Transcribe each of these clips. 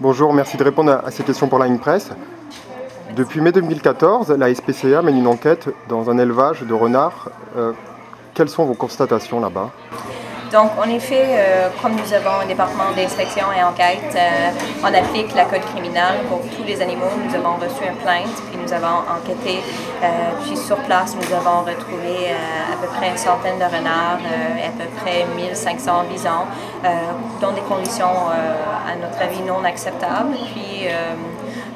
Bonjour, merci de répondre à ces questions pour Line Press. Depuis mai 2014, la SPCA mène une enquête dans un élevage de renards. Quelles sont vos constatations là-bas? Donc, en effet, comme nous avons un département d'inspection et enquête, on applique la code criminel pour tous les animaux. Nous avons reçu une plainte, puis nous avons enquêté. Puis sur place, nous avons retrouvé à peu près une centaine de renards, à peu près 1500 bisons, dans des conditions, à notre avis, non acceptables. Puis,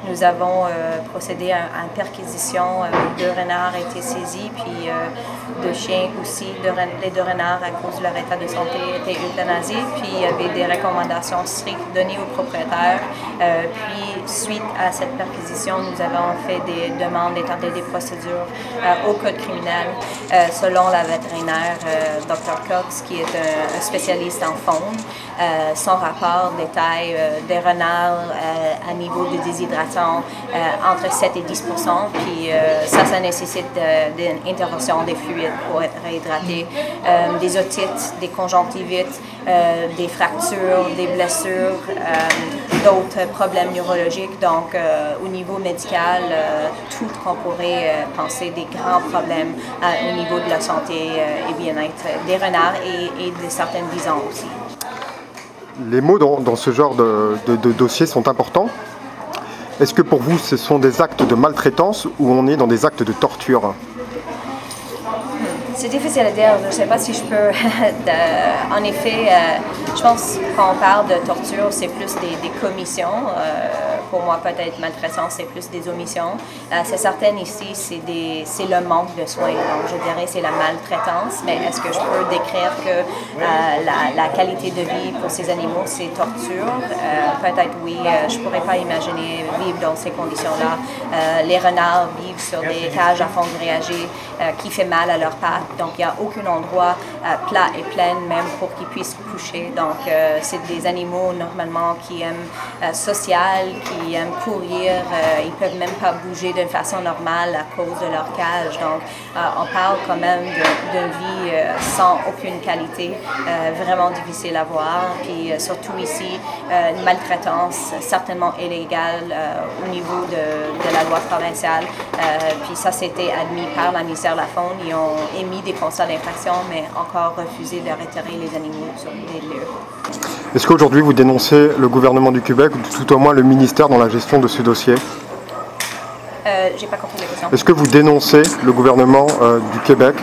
nous avons procédé à une perquisition. 2 renards ont été saisis, puis 2 chiens aussi. Les 2 renards, à cause de leur état de santé, étaient euthanasiés. Puis il y avait des recommandations strictes données aux propriétaires. Puis suite à cette perquisition, nous avons fait des demandes d'étendre des procédures au code criminel. Selon la vétérinaire Dr. Cox, qui est un spécialiste en faune, son rapport détaille des renards à niveau de déshydratation entre 7 et 10 %, puis ça nécessite une intervention des fluides pour être réhydraté, des otites, des conjonctivites, des fractures, des blessures, d'autres problèmes neurologiques. Donc, au niveau médical, tout qu'on pourrait penser des grands problèmes au niveau de la santé et bien-être des renards et de certains bisons aussi. Les mots dans ce genre de dossier sont importants. Est-ce que pour vous, ce sont des actes de maltraitance ou on est dans des actes de torture? C'est difficile à dire, je ne sais pas si je peux. En effet, je pense qu'on parle de torture, c'est plus des commissions. Pour moi, peut-être maltraitance, c'est plus des omissions. C'est certain ici, c'est le manque de soins. Donc, je dirais c'est la maltraitance, mais est-ce que je peux décrire que la qualité de vie pour ces animaux, c'est torture? Peut-être oui. Je ne pourrais pas imaginer vivre dans ces conditions-là. Les renards vivent sur des cages à fond grillagé qui fait mal à leurs pattes. Donc, il n'y a aucun endroit plat et plein, même pour qu'ils puissent coucher. Donc, c'est des animaux normalement qui aiment social, qui aiment courir. Ils ne peuvent même pas bouger d'une façon normale à cause de leur cage. Donc, on parle quand même d'une vie sans aucune qualité, vraiment difficile à voir. Puis, surtout ici, une maltraitance certainement illégale au niveau de la loi provinciale. Puis ça, c'était admis par la ministère de la Faune. Ils ont émis des constats d'infraction, mais encore refusé de retirer les animaux sur les lieux. Est-ce qu'aujourd'hui vous dénoncez le gouvernement du Québec, ou tout au moins le ministère dans la gestion de ce dossier? J'ai pas compris la question. Est-ce que vous dénoncez le gouvernement du Québec,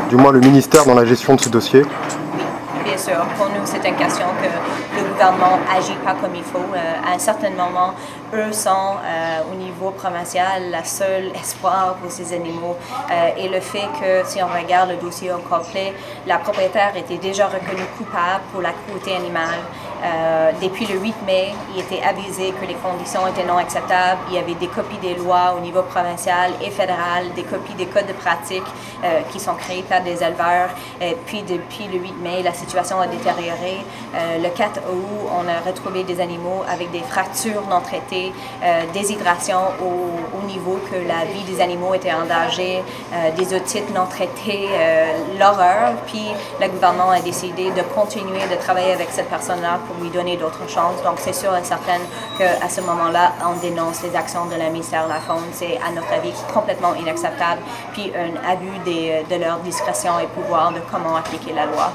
du moins le ministère dans la gestion de ce dossier? Oui, bien sûr. Pour nous, c'est une question que le gouvernement n'agit pas comme il faut. À un certain moment, eux sont, au niveau provincial, la seule espoir pour ces animaux. Et le fait que, si on regarde le dossier au complet, la propriétaire était déjà reconnue coupable pour la cruauté animale. Depuis le 8 mai, il était avisé que les conditions étaient non acceptables. Il y avait des copies des lois au niveau provincial et fédéral, des copies des codes de pratique qui sont créés par des éleveurs. Puis depuis le 8 mai, la situation a détérioré. Le 4 août, on a retrouvé des animaux avec des fractures non traitées, déshydratation au niveau que la vie des animaux était en danger, des otites non traitées, l'horreur. Puis le gouvernement a décidé de continuer de travailler avec cette personne-là pour lui donner d'autres chances. Donc c'est sûr et certain qu'à ce moment-là, on dénonce les actions de la ministère de la Faune. C'est à notre avis complètement inacceptable, puis un abus de leur discrétion et pouvoir de comment appliquer la loi.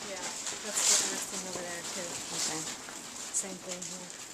Yeah, that's what I'm over there too. Okay. Same thing here.